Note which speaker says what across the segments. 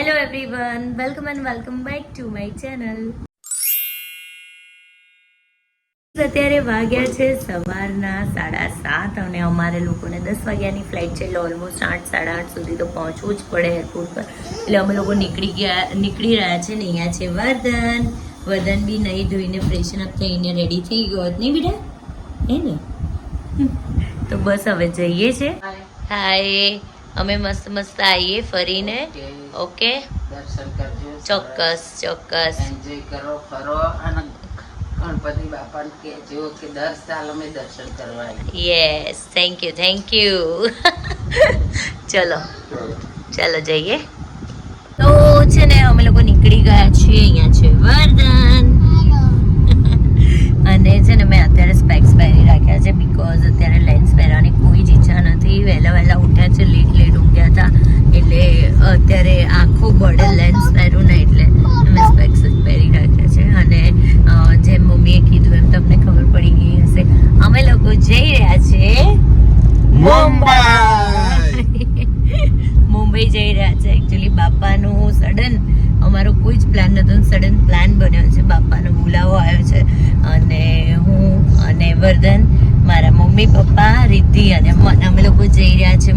Speaker 1: Hello everyone, welcome and welcome back to my channel. અત્યારે વાગ્યા છે સવારના 7:30 અને અમારે લોકોને 10 વાગ્યાની ફ્લાઇટ છે, એટલે ઓલમોસ્ટ 8, 8:30 સુધી તો પહોંચવું જ પડે એરપોર્ટ પર. એટલે અમે લોકો નીકળી રહ્યા છે ને અહીંયા છે વર્ધન બી નહીં ધોઈને ફ્રેશન અપ થઈને રેડી થઈ ગયો જ નહીં બેટા, હે ને? તો બસ હવે જઈએ છે. હાય, અમે મસ્ત મસ્ત આવીએ ફરીને. ઓકે,
Speaker 2: દર્શન કરજો,
Speaker 1: ચોક્કસ
Speaker 2: એન્જોય કરો, ફરો અને ગણપતિ બાપાને કહેજો કે દર સાલ અમે દર્શન કરવા આવીએ.
Speaker 1: Yes, thank you. ચલો જઈએ. તો છે ને અમે લોકો નીકળી ગયા છીએ. અહીંયા છે વર્ધન અને છે ને મેં અત્યારે સ્પેક્સ પહેરી રાખ્યા છે બીકોઝ અત્યારે લેન્સ પહેરવાની કોઈ જ ઈચ્છા નથી. વહેલા ઉઠ્યા છે, લેટ ઊંઘ્યા હતા, એટલે અત્યારે આંખો બળે લેન્સ પહેરું ને, એટલે મેં સ્પેક્સ જ પહેરી રાખ્યા છે. અને જેમ મમ્મીએ કીધું એમ તમને ખબર પડી ગઈ હશે, અમે લોકો જઈ રહ્યા છીએ મુંબઈ જઈ રહ્યા છે. એકચ્યુઅલી બાપાનું સડન, અમારો કોઈ જ પ્લાન નહોતો, સડન પ્લાન બન્યો છે. બાપાનો બોલાવો આવ્યો છે અને હું અને વર્ધન, મારા મમ્મી પપ્પા, રિદ્ધિ અને અમે લોકો જઈ રહ્યા છે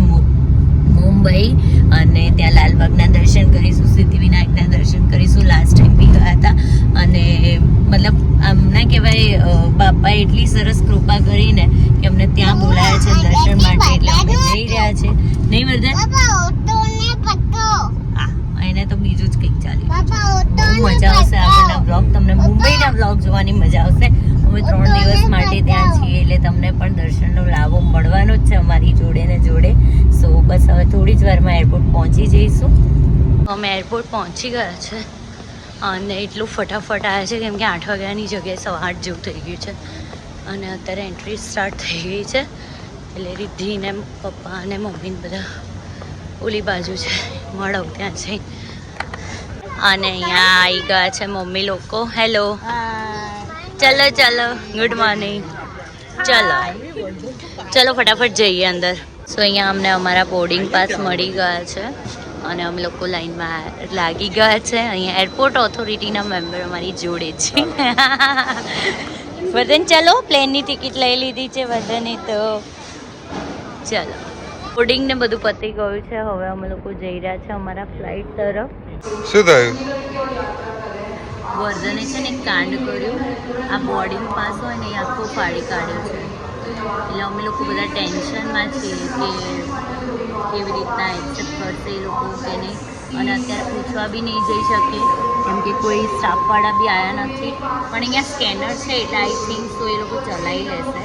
Speaker 1: મુંબઈ. અને ત્યાં લાલબાગના દર્શન કરીશું, સિદ્ધિવિનાયકના દર્શન કરીશું. લાસ્ટ ટાઈમ બી ગયા હતા અને મતલબ આમ ના કહેવાય, બાપાએ એટલી સરસ કૃપા કરીને કે અમને ત્યાં બોલાયા છે દર્શન માટે, એટલે અમે જઈ રહ્યા છે. નહીં વર્ધન? એને તો બીજું જ કંઈક ચાલી રહ્યું છે. બહુ મજા આવશે આગળના વ્લોગ, તમને મુંબઈના વ્લોગ જોવાની મજા આવશે. અમે 3 દિવસ માટે ત્યાં છીએ, એટલે તમને પણ દર્શનનો લાવો મળવાનો જ છે અમારી જોડે ને જોડે. સો બસ હવે થોડી જ વારમાં એરપોર્ટ પહોંચી જઈશું. અમે એરપોર્ટ પહોંચી ગયા છે અને એટલું ફટાફટ આવ્યા છે કેમ કે 8 વાગ્યાની જગ્યાએ 8:15 જેવું થઈ ગયું છે અને અત્યારે એન્ટ્રી સ્ટાર્ટ થઈ ગઈ છે. એટલે રિદ્ધિ ને પપ્પા અને મમ્મી બધા ઓલી બાજુ છે, મળવ ત્યાં છે. અને અહીંયા આવી ગયા છે મમ્મી લોકો. હેલો, ચલો, ગુડ મોર્નિંગ. ચલો ફટાફટ જઈએ અંદર. સો અહીંયા અમને અમારા બોર્ડિંગ પાસ મળી ગયા છે અને અમે લોકો લાઈનમાં લાગી ગયા છે. અહીંયા એરપોર્ટ ઓથોરિટીના મેમ્બર અમારી જોડે છે. વર્ધન ચલો, પ્લેનની ટિકિટ લઈ લીધી છે વર્ધને, તો ચલો. બોર્ડિંગ ને બધું પતી ગયું છે. હવે અમે લોકો જઈ રહ્યા છે અમારા ફ્લાઇટ તરફ.
Speaker 3: શું થયું?
Speaker 1: વર્ધને છે ને એક કાંડ કર્યું. આ બોર્ડિંગ પાસ હોય ને એ આખો ફાડી કાઢ્યો છે. એટલે અમે લોકો બધા ટેન્શનમાં છીએ કે કેવી રીતના એક્સેપ્ટ કરશે એ લોકો કે નહીં. અને અત્યારે પૂછવા બી નહીં જઈ શકીએ કેમ કે કોઈ સ્ટાફવાળા બી આવ્યા નથી. પણ અહીંયા સ્કેનર છે એટલે આઈ થિંક તો એ લોકો ચલાવી લેશે.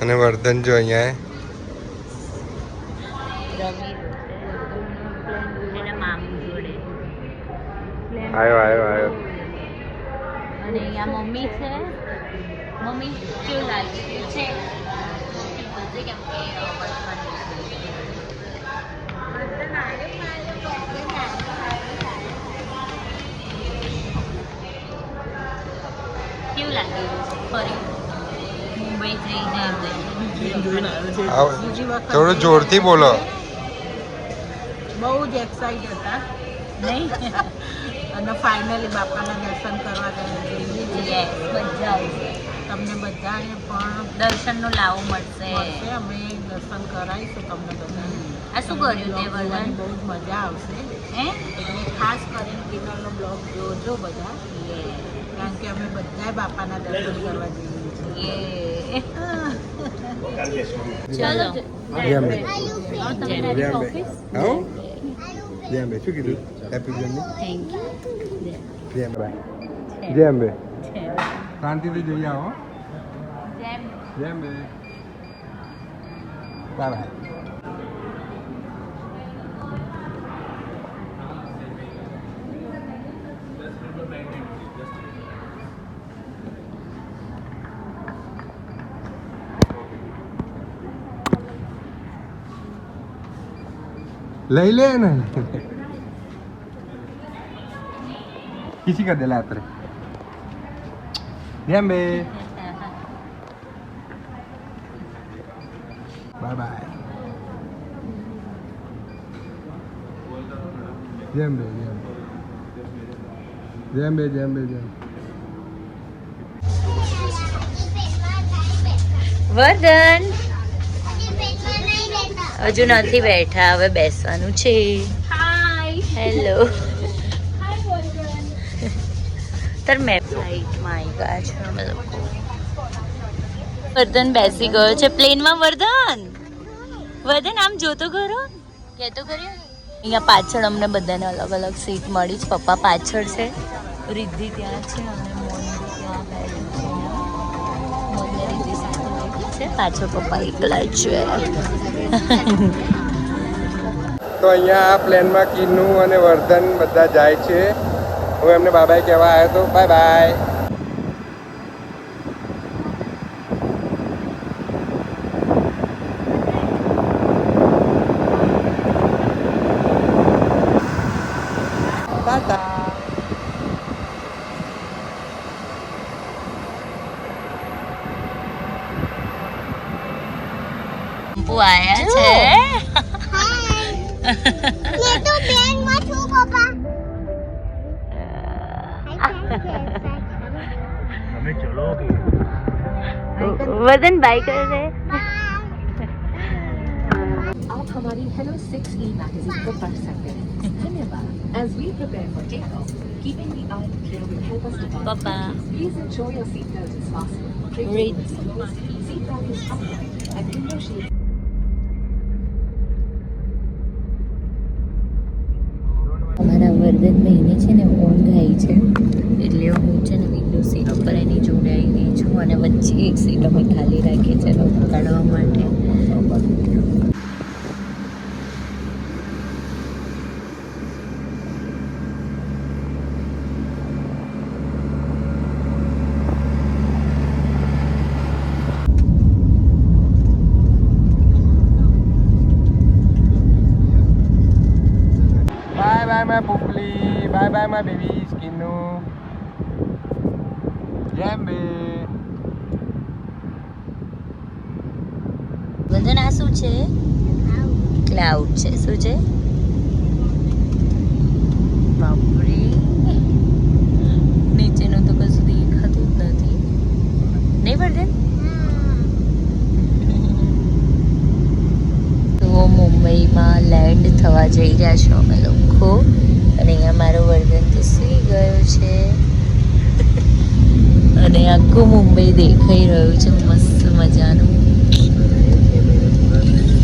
Speaker 3: અને વર્ધન જો અહીંયા આવ્યો.
Speaker 1: અને અહીંયા મમ્મી છે. મમ્મી કેવું લાગે છે? કેવું લાગે ફરી મુંબઈ જઈને?
Speaker 3: થોડું જોરથી બોલો.
Speaker 2: બહુ જ એક્સાઇટ હતા
Speaker 1: નહીં?
Speaker 2: અને ફાઇનલી બાપાના દર્શન કરવા જઈએ.
Speaker 1: મજા આવશે.
Speaker 2: તમને બધાને પણ
Speaker 1: દર્શનનો લાવો મળશે.
Speaker 2: અમે દર્શન કરાવીશું તમને બધાને.
Speaker 1: આ શું કર્યું તે વર્ધન?
Speaker 2: બહુ જ મજા આવશે.
Speaker 1: હે?
Speaker 2: એટલે ખાસ કરીને ડિનરનો બ્લોગ જોજો બધા, કારણ કે અમે બધા બાપાના દર્શન કરવા જઈએ છીએ.
Speaker 1: ચલો.
Speaker 3: જય અંબે. શું કીધું? Happy journey.
Speaker 1: Thank you.
Speaker 3: જય અંબે. જય અંબે. શાંતિથી જઈ આવો. જય અંબે. બાય. લઈ લે ને, किसी का दिला तेरे बे बाय बाय. જેમ બે જેમ બે જેમ બે જેમ
Speaker 1: વર્ધન હજુ નથી બેઠા, હવે બેસવાનું છે. હેલો. તાર મેપ સાઈડમાં આવી ગયા છે અમે લોકો. વર્ધન બેસી ગયો છે પ્લેનમાં. વર્ધન આમ જોતો ખરો, કહેતો ખરી. અહીંયા પાછળ અમને બધાને અલગ અલગ સીટ મળી છે. પપ્પા પાછળ છે, રિદ્ધિ ત્યાં છે અને મોન્ડી ત્યાં બેઠી છે. મોન્ને રિદ્ધિ સાથે બેઠી છે, પાછળ પપ્પા એકલા જ છે.
Speaker 3: તો અહીંયા આ પ્લેનમાં કિન્નુ અને વર્ધન બધા જાય છે. હું એમને બાબાએ કહેવા આવ્યો તો બાય બાય.
Speaker 1: ટમ્પુ આયા છે.
Speaker 4: मैं तो बैग में छू पापा
Speaker 1: વર્ધન બાય કરે છે.
Speaker 5: आप हमारी हेलो 6E मैगजीन को पढ़ सकते हैं. धन्यवाद. As we prepare for takeoff, keeping the eye clear will help us to
Speaker 1: પપ્પા
Speaker 5: please ensure your seatbelt is fastened.
Speaker 1: Read.
Speaker 5: Seat back is upright and window shades.
Speaker 1: અમારા વર્ધન ભાઈને છે ને ઊંઘ આવી છે, એટલે હું છે ને વિન્ડો સીટ ઉપર એની જોડે આવી ગઈ છું અને વચ્ચે એક સીટ અમે ખાલી રાખી છે એને કાઢવા માટે.
Speaker 3: બાય બાય માય પુપલી, bye bye my baby Kinnu. જેમ બે.
Speaker 1: વર્ધન આ શું છે? ક્લાઉડ છે. શું છે? બાપરે, નીચેનું તો કશું દેખાતું જ નથી. નહીં વર્ધન? તો મુંબઈમાં લેન્ડ થવા જઈ રહ્યા છો અમે લોકો અને અહીંયા મારો વર્ધન તો સૂઈ ગયો છે અને આખું મુંબઈ દેખાઈ રહ્યું છે મસ્ત મજાનું.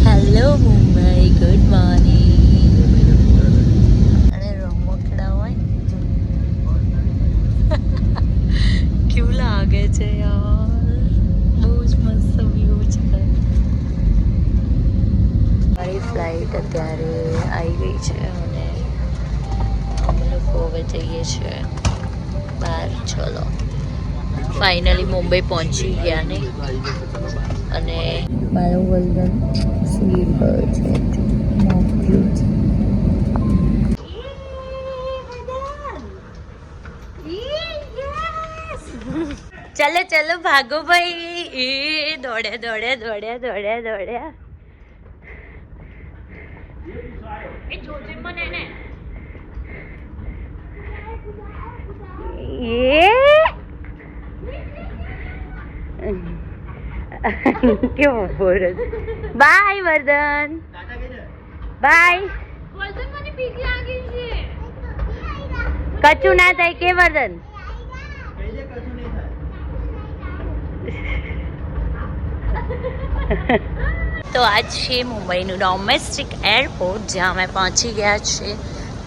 Speaker 1: Hello Mumbai, good morning. અને રમકડા હોય કેવું લાગે છે યાર, બહુ જ મસ્ત વ્યૂ છે. મારી ફ્લાઇટ અત્યારે આવી ગઈ છે અને અમે લોકો હવે જઈએ છીએ બહાર. ચલો, ફાઇનલી મુંબઈ પહોંચી ગયા ને. અને મારો વર્ધન સૂઈ ગયો છે. ચલો ચલો ભાગો ભાઈ. એ દોડ્યા દોડ્યા દોડ્યા દોડ્યા દોડ્યા. કેવો બોરસ. By Vardhan, by. કચું ના થાય કે વર્ધન? તો આજ છે મુંબઈનું ડોમેસ્ટિક એરપોર્ટ જ્યાં અમે પહોંચી ગયા છીએ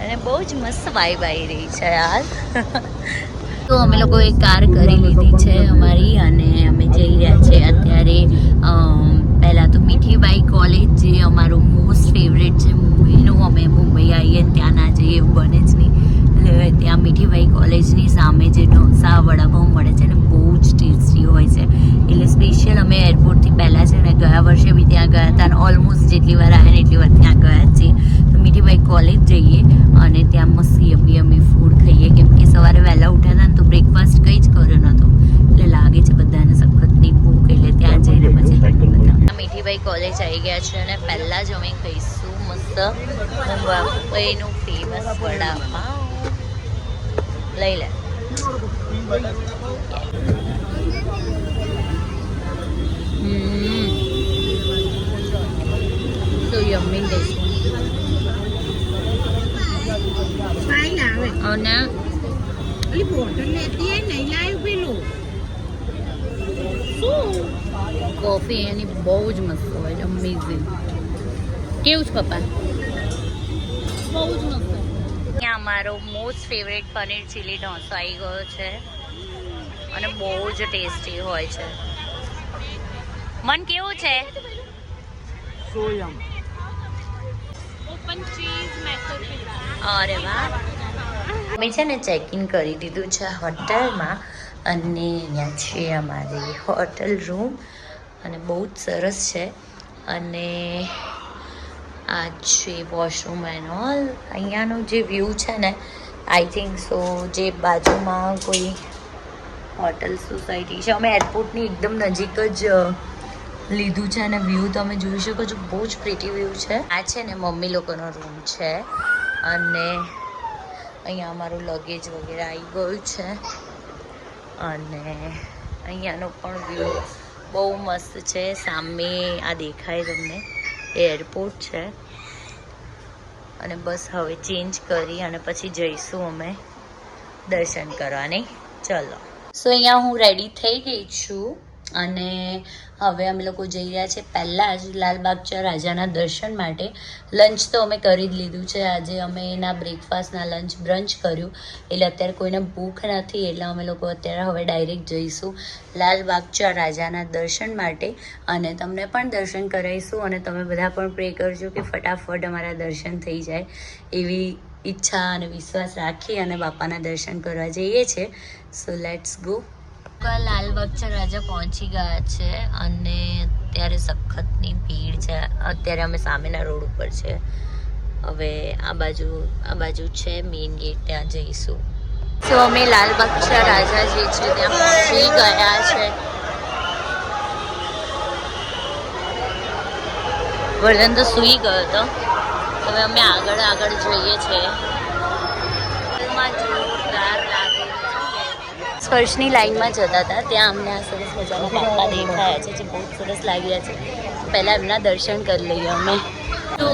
Speaker 1: અને બહુ જ મસ્ત વાઇબ આવી રહી છે યાર. તો અમે લોકોએ કાર કરી લીધી છે અમારી અને અમે જઈ રહ્યા છીએ અત્યારે. પહેલાં તો મીઠીબાઈ કોલેજ જે અમારું મોસ્ટ ફેવરેટ છે મુંબઈનું. અમે મુંબઈ આવીએ ત્યાં ના જઈએ એવું બને જ નહીં. એટલે ત્યાં મીઠીબાઈ કોલેજની સામે જે ઢોસા વડાપાઉં મળે છે ને બહુ જ ટેસ્ટી હોય છે. એટલે સ્પેશિયલ અમે એરપોર્ટથી પહેલાં છે ને ગયા વર્ષે બી ત્યાં ગયા હતા અને ઓલમોસ્ટ જેટલી વાર આવ્યા ને એટલી વાર ત્યાં ગયા જ છીએ. તો મીઠીબાઈ કોલેજ જઈએ અને ત્યાં મસ્ત યમી યમી ફૂડ ખાઈએ, કેમ કે સવારે વહેલા ઉઠ્યા હતા ને તો બ્રેકફાસ્ટ કંઈ જ કર્યો નહોતો એટલે લાગે છે બધાને સખતની ભૂખ. એટલે ત્યાં જઈને પછી મીઠીબાઈ કોલેજ આવી ગયા છે અને પહેલાં જ અમે ખાઈશું મસ્ત મુંબઈનું ફેમસ વડાપાવ. લઈ લે. So yummy this
Speaker 2: ફાઇન આવે
Speaker 1: અને
Speaker 2: પેલી બોટલ લેતી હે નહીં લાવ્યું પેલું
Speaker 1: કોફી એની બહુ જ મસ્ત હોય છે. અમેઝિંગ. કેવું છે પપ્પા?
Speaker 2: બહુ જ મસ્ત.
Speaker 1: અહીંયા અમારો મોસ્ટ ફેવરેટ પનીર ચીલી ઢોસો આવી ગયો છે અને બહુ જ ટેસ્ટી હોય છે. મન કેવું છે?
Speaker 2: ઓપન ચીઝ મેકો પિઝા.
Speaker 1: અરે વાહ. અમે છે ને ચેક ઇન કરી દીધું છે હોટલમાં અને અહીંયા છે અમારી હોટલ રૂમ અને બહુ જ સરસ છે. અને આ છે વોશરૂમ એન્ડ ઓલ. અહીંયાનું જે વ્યૂ છે ને આઈ થિંક સો જે બાજુમાં કોઈ હોટલ સોસાયટી છે, અમે એરપોર્ટની એકદમ નજીક જ લીધું છે અને વ્યૂ તમે જોઈ શકો છો. બહુ જ પ્રીટી વ્યૂ છે. આ છે ને મમ્મી લોકોનો રૂમ છે અને અહીંયા અમારું લગેજ વગેરે આવી ગયું છે અને અહીંયાનો પણ વ્યૂ બહુ મસ્ત છે. સામે આ દેખાય તમને એરપોર્ટ છે અને બસ હવે ચેન્જ કરી અને પછી જઈશું અમે દર્શન કરવાની. ચલો. સો અહીંયા હું રેડી થઈ ગઈ છું અને હવે અમે લોકો જઈ રહ્યા છે પહેલાં જ લાલબાગચા રાજાના દર્શન માટે. લંચ તો અમે કરી જ લીધું છે. આજે અમે એના બ્રેકફાસ્ટના લંચ બ્રંચ કર્યું એટલે અત્યારે કોઈને ભૂખ નથી એટલે અમે લોકો અત્યારે હવે ડાયરેક્ટ જઈશું લાલબાગચા રાજાના દર્શન માટે અને તમને પણ દર્શન કરાવીશું અને તમે બધા પણ પ્રે કરજો કે ફટાફટ અમારા દર્શન થઈ જાય એવી ઈચ્છા અને વિશ્વાસ રાખી અને બાપાના દર્શન કરવા જઈએ છીએ. So let's go. લાલબાગચા રાજા પહોંચી ગયા છે અને અત્યારે સખતની ભીડ છે. અત્યારે અમે સામેના રોડ ઉપર છે. હવે આ બાજુ છે મેઇન ગેટ, ત્યાં જઈશું. તો અમે લાલબાગચા રાજા જે છે ત્યાં પહોંચી ગયા છે. વર્ધન તો સૂઈ ગયો હતો. હવે અમે આગળ જઈએ છીએ. સ્પર્શની લાઈનમાં જતા હતા ત્યાં અમને આ સરસ મજાના બાપા દેખાયા છે જે બહુ સરસ લાગ્યા છે. પહેલાં એમના દર્શન કરી લઈએ અમે. તો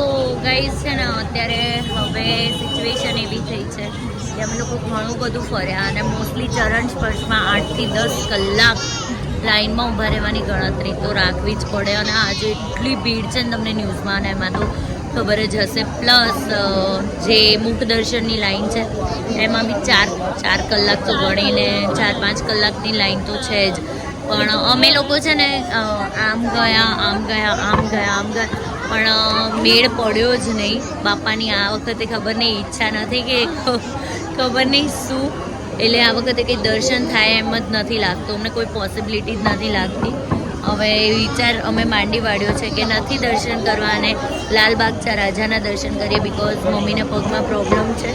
Speaker 1: ગાઈઝ છે ને અત્યારે હવે સિચ્યુએશન એવી થઈ છે કે અમે લોકો ઘણું બધું ફર્યા અને મોસ્ટલી ચરણ સ્પર્શમાં 8 થી 10 કલાક લાઈનમાં ઊભા રહેવાની ગણતરી તો રાખવી જ પડે અને આજે એટલી ભીડ છે ને તમને ન્યૂઝમાં અને એમાં તો ખબર જ હશે. પ્લસ જે મુખ દર્શનની લાઈન છે એમાં બી ચાર કલાક તો ગણીને 4-5 કલાકની લાઈન તો છે જ. પણ અમે લોકો છે ને આમ ગયા પણ મેળ પડ્યો જ નહીં. બાપાની આ વખતે ખબર નહીં ઈચ્છા નથી કે ખબર નહીં શું, એટલે આ વખતે કંઈ દર્શન થાય એમ જ નથી લાગતું. અમને કોઈ પોસિબિલિટી જ નથી લાગતી. હવે વિચાર અમે માંડી વાળ્યો છે કે નથી દર્શન કરવા અને લાલબાગચા રાજાના દર્શન કરીએ બિકોઝ મમ્મીને પગમાં પ્રોબ્લેમ છે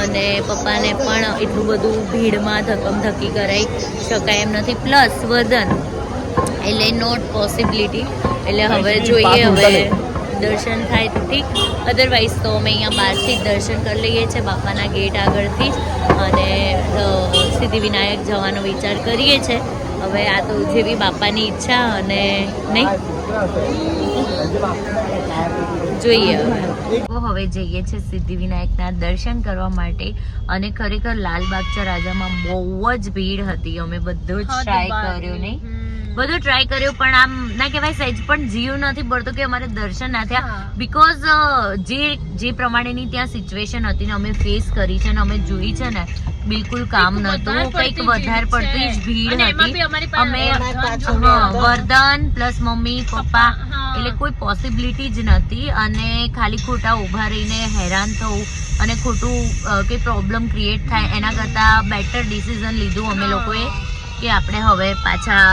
Speaker 1: અને પપ્પાને પણ એટલું બધું ભીડમાં ધક્કમધક્કી કરાવી શકાય એમ નથી. પ્લસ વજન એટલે નોટ પોસિબિલિટી. એટલે હવે જોઈએ હવે દર્શન થાય તો ઠીક, અધરવાઇઝ તો અમે અહીંયા બહારથી જ દર્શન કરી લઈએ છીએ બાપાના ગેટ આગળથી જ અને સિદ્ધિવિનાયક જવાનો વિચાર કરીએ છીએ. હવે આ તો જેવી બાપાની ઈચ્છા અને નહીં જોઈએ. હવે જઈએ છીએ સિદ્ધિવિનાયકના દર્શન કરવા માટે અને ખરેખર લાલબાગચા રાજામાં બહુ જ ભીડ હતી. અમે બધું જ ટ્રાય કર્યો નહીં, બધું ટ્રાય કર્યું પણ આમ ના કહેવાય સહેજ પણ જીવ નથી પડતો કે અમારે દર્શન ના થયા બિકોઝ જે પ્રમાણેની ત્યાં સિચ્યુએશન હતી ને અમે ફેસ કરી છે ને અમે જોઈ છે ને બિલકુલ કામ નતું. કંઈક વધારે પડતી જ ભીડ હતી. અમે વર્ધન પ્લસ મમ્મી પપ્પા એટલે કોઈ પોસિબિલિટી જ નથી અને ખાલી ખોટા ઊભા રહીને હેરાન થવું અને ખોટું કંઈ પ્રોબ્લેમ ક્રિએટ થાય એના કરતાં બેટર ડિસિઝન લીધું અમે લોકોએ કે આપણે હવે પાછા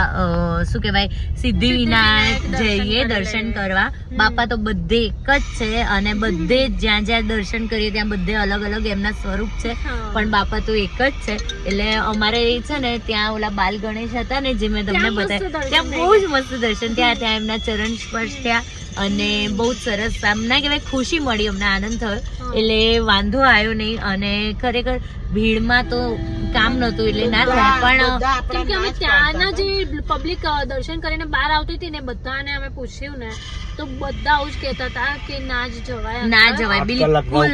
Speaker 1: શું કહેવાય સિદ્ધિ વિનાયક જઈએ દર્શન કરવા. બાપા તો બધે એક જ છે અને બધે જ્યાં જ્યાં દર્શન કરીએ ત્યાં બધે અલગ અલગ એમના સ્વરૂપ છે, પણ બાપા તો એક જ છે. એટલે અમારે છે ને ત્યાં ઓલા બાલ ગણેશ હતા ને જે મેં તમને બતાવ્યા, ત્યાં બહુ જ મસ્ત દર્શન થયા. ત્યાં એમના ચરણ સ્પર્શ થયા અને બહુ જ સરસ આમ ના કહેવાય ખુશી મળી, અમને આનંદ થયો. એટલે વાંધો આવ્યો નહીં અને ખરેખર ભીડમાં તો કામ નહોતું એટલે ના થાય, પણ
Speaker 2: કેમ કે અમે ત્યાંના જે પબ્લિક દર્શન કરીને બહાર આવતી હતી ને બધાને અમે પૂછ્યું ને તો બધા આવું જ કહેતા હતા કે ના જ જવાય,
Speaker 1: ના જવાય, બિલકુલ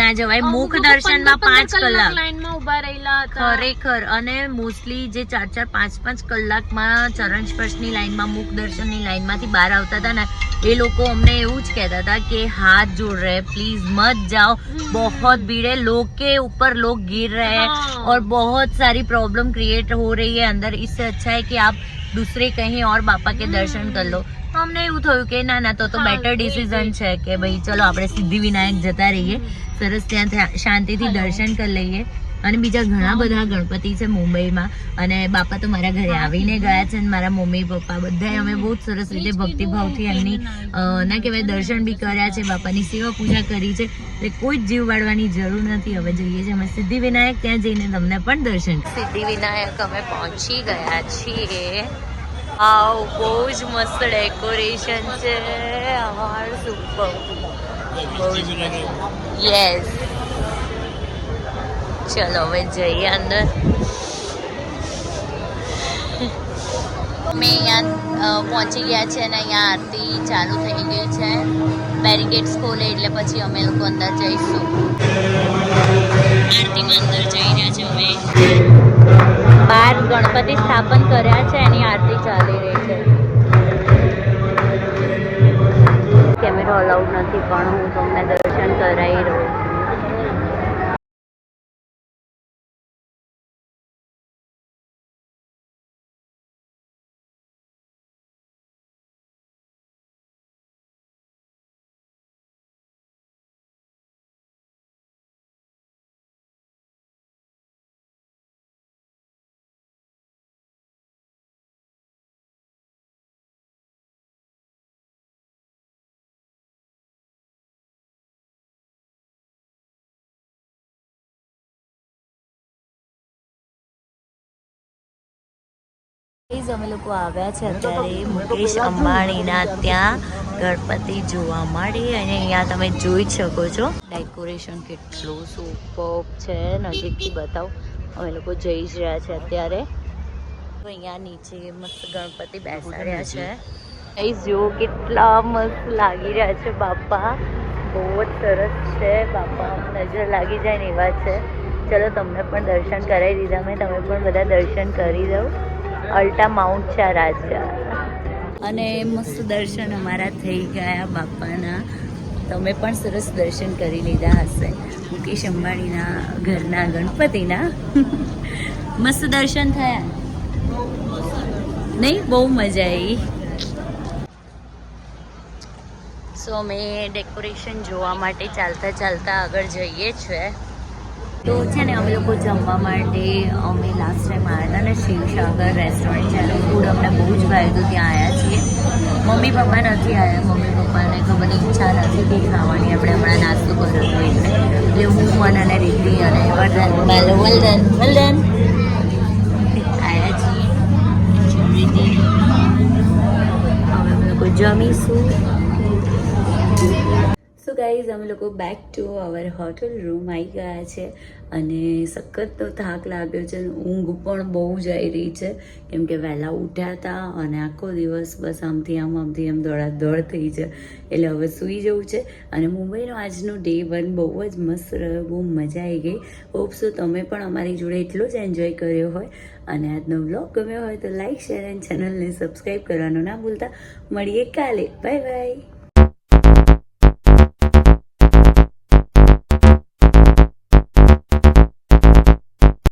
Speaker 1: ના જવાય. મુખ દર્શનમાં 5 કલાક
Speaker 2: લાઈનમાં ઉભા રહેલા હતા
Speaker 1: ખરેખર. અને મોસ્ટલી જે 4-4, 5-5 કલાકમાં ચરણ સ્પર્શની લાઈનમાં મુખ દર્શનની લાઈનમાંથી બહાર આવતા હતા ને એ લોકો અમને એવું જ કહેતા હતા કે હાથ જોડ रहे प्लीज मत जाओ, बहुत भीड़ है, लोग के ऊपर लोग गिर रहे हैं और बहुत सारी प्रॉब्लम क्रिएट हो रही है अंदर, इससे अच्छा है कि आप दूसरे कहीं और बापा के दर्शन कर लो. તો અમને એવું થયું કે ના ના તો બેટર ડિસિઝન છે કે ભાઈ ચલો આપણે સિદ્ધિ વિનાયક જતા રહીએ, સરસ ત્યાં શાંતિથી દર્શન કરી લઈએ. અને બીજા ઘણા બધા ગણપતિ છે મુંબઈમાં અને બાપા તો મારા ઘરે આવીને ગયા છે અને મારા મમ્મી પપ્પા બધાએ અમે બહુ જ સરસ રીતે ભક્તિભાવથી એમની ના કહેવાય દર્શન બી કર્યા છે, બાપાની સેવા પૂજા કરી છે. એટલે કોઈ જ જીવ વાળવાની જરૂર નથી. હવે જઈએ છીએ અમે સિદ્ધિ વિનાયક, ત્યાં જઈને તમને પણ દર્શન. સિદ્ધિ વિનાયક અમે પહોંચી ગયા છીએ. આવ બહુ જ મસ્ત ડેકોરેશન છે, સુપર. યસ, ચલો હવે જઈએ અંદર. અમે અહીંયા પહોંચી ગયા છે અને અહીંયા આરતી ચાલુ થઈ ગઈ છે. બેરિકેડ્સ ખોલે એટલે પછી અમે લોકો અંદર જઈશું. આરતીમાં અંદર જઈ રહ્યા છે અમે. બહાર ગણપતિ સ્થાપન કર્યા છે, એની આરતી ચાલી રહી છે. કેમેરો અલાઉડ નથી પણ હું તમને દર્શન કરાવી રહું છું. અમે લોકો આવ્યા છે અત્યારે મુકેશ અંબાણીના ત્યાં ગણપતિ જોવા માટે અને અહીંયા તમે જોઈ શકો છો ડેકોરેશન કેટલું સુપર છે. નજીકથી બતાવો. અમે લોકો જઈ જ રહ્યા છે અત્યારે. તો અહીંયા નીચે મસ્ત ગણપતિ બેસાડ્યા છે. અહીં જો કેટલા મસ્ત લાગી રહ્યા છે બાપા, બહુ જ સરસ છે બાપા, નજર લાગી જાય ને એવા છે. ચલો તમને પણ દર્શન કરાવી દીધા મેં, તમે પણ બધા દર્શન કરી દો. અલ્ટા માઉન્ટ છે રાજા અને મસ્ત દર્શન અમારા થઈ ગયા બાપાના. તમે પણ સરસ દર્શન કરી લીધા હશે મુકેશ અંબાણીના ઘરના ગણપતિના. મસ્ત દર્શન થયા નહીં? બહુ મજા આવી. સો અમે ડેકોરેશન જોવા માટે ચાલતા ચાલતા આગળ જઈએ છીએ. તો છે ને અમે લોકો જમવા માટે અમે લાસ્ટ ટાઈમ આવ્યા હતા ને શિવસાગર રેસ્ટોરન્ટ છે, એનું ફૂડ અમને બહુ જ ભાવ્યું હતું, ત્યાં આવ્યા છીએ. મમ્મી પપ્પા નથી આવ્યા, મમ્મી પપ્પાને ખબર ઈચ્છા નથી કે ખાવાની, આપણે હમણાં નાસ્તો કર્યો હતો એટલે હું મન અને રીતિ અને વલદન આવ્યા છીએ. હવે અમે લોકો જમીશું. સો ગાઈઝ અમે લોકો back to our hotel room આવી ગયા છે અને સખતનો થાક લાગ્યો છે. ઊંઘ પણ બહુ જ આવી રહી છે કેમ કે વહેલા ઉઠ્યા હતા અને આખો દિવસ બસ આમથી આમ દોડાદોડ થઈ છે. એટલે હવે સૂઈ જવું છે. અને મુંબઈનો આજનો ડે 1 બહુ જ મસ્ત રહ્યો, બહુ મજા આવી ગઈ. હોપ સો તમે પણ અમારી જોડે એટલો જ એન્જોય કર્યો હોય. અને આજનો વ્લોગ ગમ્યો હોય તો લાઈક, શેર એન્ડ ચેનલને સબસ્ક્રાઈબ કરવાનું ના ભૂલતા. મળીએ કાલે. Bye bye.